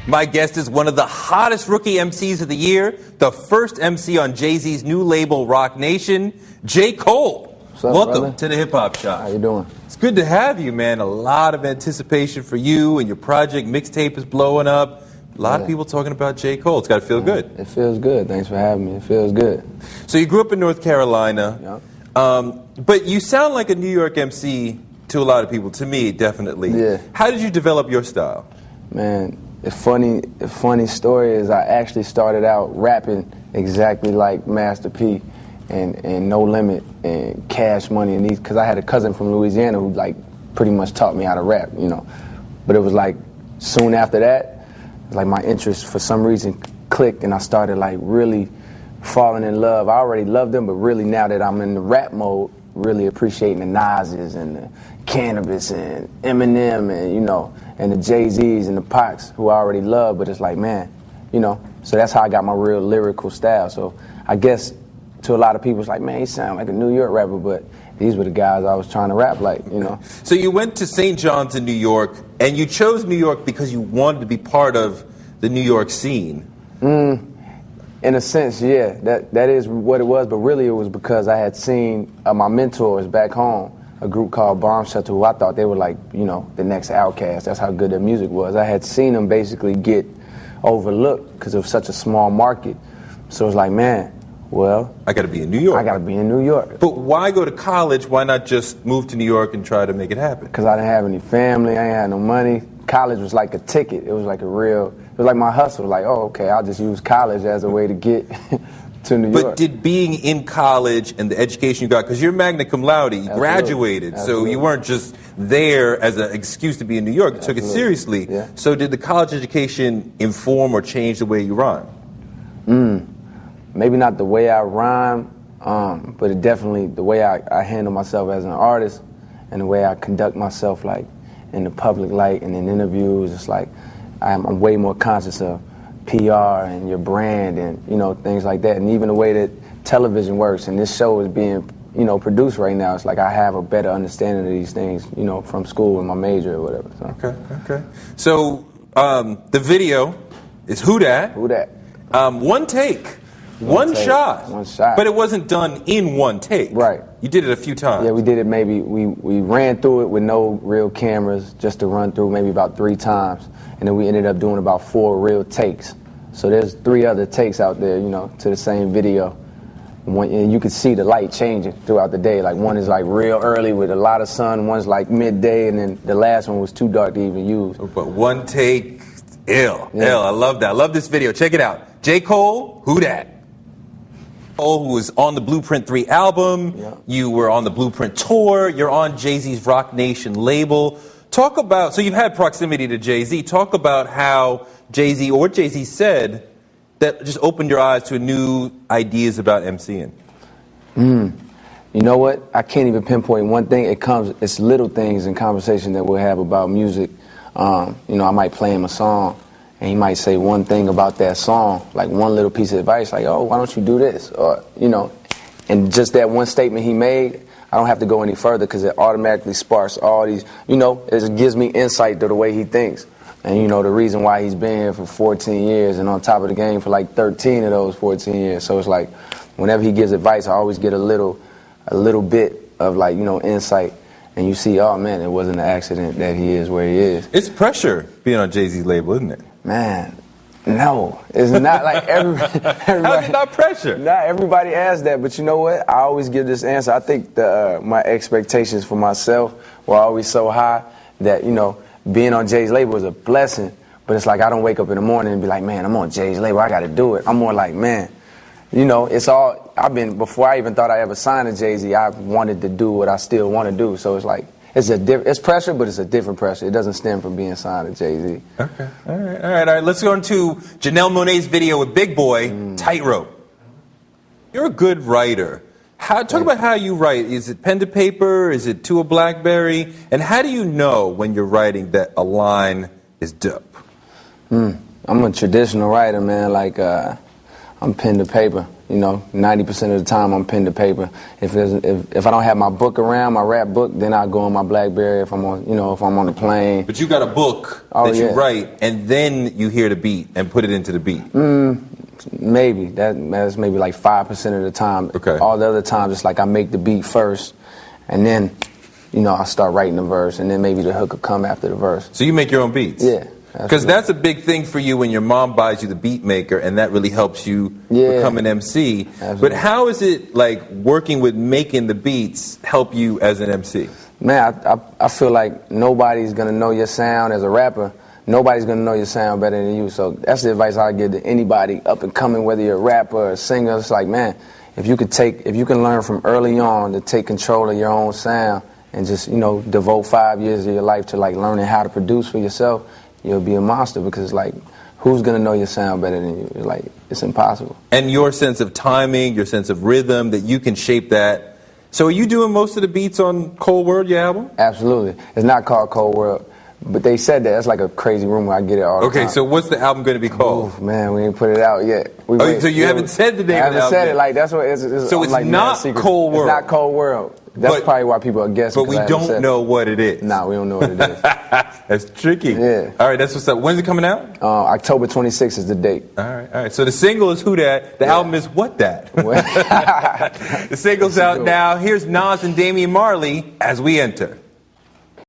My guest is one of the hottest rookie MCs of the year, the first MC on Jay-Z's new label, Roc Nation, J.Cole. What's up, Welcome brother? to the Hip Hop Shop. How you doing? It's good to have you, man. A lot of anticipation for you and your project. Mixtape is blowing up. A lot of people talking about J.Cole. It's got to feel good. It feels good. Thanks for having me. It feels good. So you grew up in North Carolina, but you sound like a New York MC to a lot of people. To me, definitely. Yeah. How did you develop your style? Man, the funny story is I actually started out rapping exactly like Master P and No Limit and Cash Money and these, because I had a cousin from Louisiana who like pretty much taught me how to rap, you know. But it was like soon after that, like my interest for some reason clicked and I started like really falling in love. I already loved them, but really now that I'm in the rap mode, really appreciating the Nas's and the Cannabis and Eminem and, you know, and the Jay-Z's and the Pacs, who I already love, but it's like, man, you know, so that's how I got my real lyrical style. So I guess to a lot of people, it's like, man, he sound like a New York rapper, but these were the guys I was trying to rap like, you know. So you went to St. John's in New York, and you chose New York because you wanted to be part of the New York scene. In a sense, yeah, that is what it was, but really it was because I had seen my mentors back home, a group called Bomb Shelter, who I thought they were like, you know, the next Outkast. That's how good their music was. I had seen them basically get overlooked because it was such a small market. So it was like, man, well, I got to be in New York. I got to be in New York. But why go to college? Why not just move to New York and try to make it happen? Because I didn't have any family. I ain't had no money. College was like a ticket. It was like a real, it was like my hustle. Like, oh, okay, I'll just use college as a way to get to New York. But did being in college and the education you got, because you're magna cum laude, you graduated, so you weren't just there as an excuse to be in New York, you took it seriously. Yeah. So did the college education inform or change the way you rhyme? Maybe not the way I rhyme, but it definitely, the way I handle myself as an artist and the way I conduct myself like in the public light and in interviews, it's like I'm way more conscious of PR and your brand and, you know, things like that. And even the way that television works and this show is being, you know, produced right now, it's like I have a better understanding of these things, you know, from school and my major or whatever. So. Okay. So the video is Who Dat? Who Dat? One take. One shot. One shot. But it wasn't done in one take. Right. You did it a few times. Yeah, we did it maybe, we ran through it with no real cameras, just to run through maybe about 3 times. And then we ended up doing about 4 real takes. So there's 3 other takes out there, you know, to the same video. And you could see the light changing throughout the day. Like one is like real early with a lot of sun, one's like midday, and then the last one was too dark to even use. But one take, ill. I love that. I love this video. Check it out. J.Cole, Who Dat? Who was on the Blueprint 3 album, you were on the Blueprint tour, you're on Jay-Z's Roc Nation label. Talk about, so you've had proximity to Jay-Z, talk about how Jay-Z, or what Jay-Z said, that just opened your eyes to new ideas about MCing. You know what, I can't even pinpoint one thing, it's little things in conversation that we'll have about music. You know, I might play him a song, and he might say one thing about that song, like one little piece of advice, like, oh, why don't you do this? Or, you know, and just that one statement he made, I don't have to go any further because it automatically sparks all these, you know, it gives me insight to the way he thinks. And, you know, the reason why he's been here for 14 years and on top of the game for like 13 of those 14 years. So it's like, whenever he gives advice, I always get a little bit of like, you know, insight. And you see, oh man, it wasn't an accident that he is where he is. It's pressure being on Jay-Z's label, isn't it? Man, no, it's not like everybody. How's it not pressure? Not everybody asks that, but you know what? I always give this answer. I think my expectations for myself were always so high that, you know, being on Jay's label is a blessing, but it's like I don't wake up in the morning and be like, man, I'm on Jay's label, I got to do it. I'm more like, man, you know, it's all, before I even thought I ever signed to Jay-Z, I wanted to do what I still want to do. So it's like, it's pressure, but it's a different pressure. It doesn't stem from being signed to Jay-Z. Okay. All right. Let's go into Janelle Monáe's video with Big Boy, Tightrope. You're a good writer. Talk about how you write. Is it pen to paper? Is it to a BlackBerry? And how do you know when you're writing that a line is dope? I'm a traditional writer, man. Like, I'm pen to paper. You know, 90% of the time I'm pen to paper. If I don't have my book around, my rap book, then I go on my BlackBerry if I'm on, you know, if I'm on the plane. But you got a book that you write, and then you hear the beat and put it into the beat. Maybe that's maybe like 5% of the time. Okay. All the other times it's like I make the beat first, and then, you know, I start writing the verse, and then maybe the hook will come after the verse. So you make your own beats? Yeah. Because that's a big thing for you when your mom buys you the beat maker, and that really helps you become an MC. Absolutely. But how is it like working with making the beats help you as an MC? Man, I feel like nobody's gonna know your sound as a rapper. Nobody's gonna know your sound better than you. So that's the advice I give to anybody up and coming, whether you're a rapper or a singer. It's like, man, if you can learn from early on to take control of your own sound and just, you know, devote 5 years of your life to like learning how to produce for yourself, you'll be a monster, because like, who's gonna know your sound better than you? Like, it's impossible. And your sense of timing, your sense of rhythm, that you can shape that. So are you doing most of the beats on Cold World, your album? Absolutely. It's not called Cold World, but they said that. That's like a crazy rumor. I get it all the time. Okay, so what's the album going to be called? Oof, man, we ain't put it out yet. So you haven't said the name of the album? I haven't said it. Like, that's what it's So it's like, not Cold World? It's not Cold World. That's probably why people are guessing. But we don't know what it is. Nah, we don't know what it is. That's tricky. Yeah. All right, that's what's up. When's it coming out? October 26th is the date. All right. So the single is Who Dat. The album is What Dat. The single's out now. Here's Nas and Damian Marley as we enter.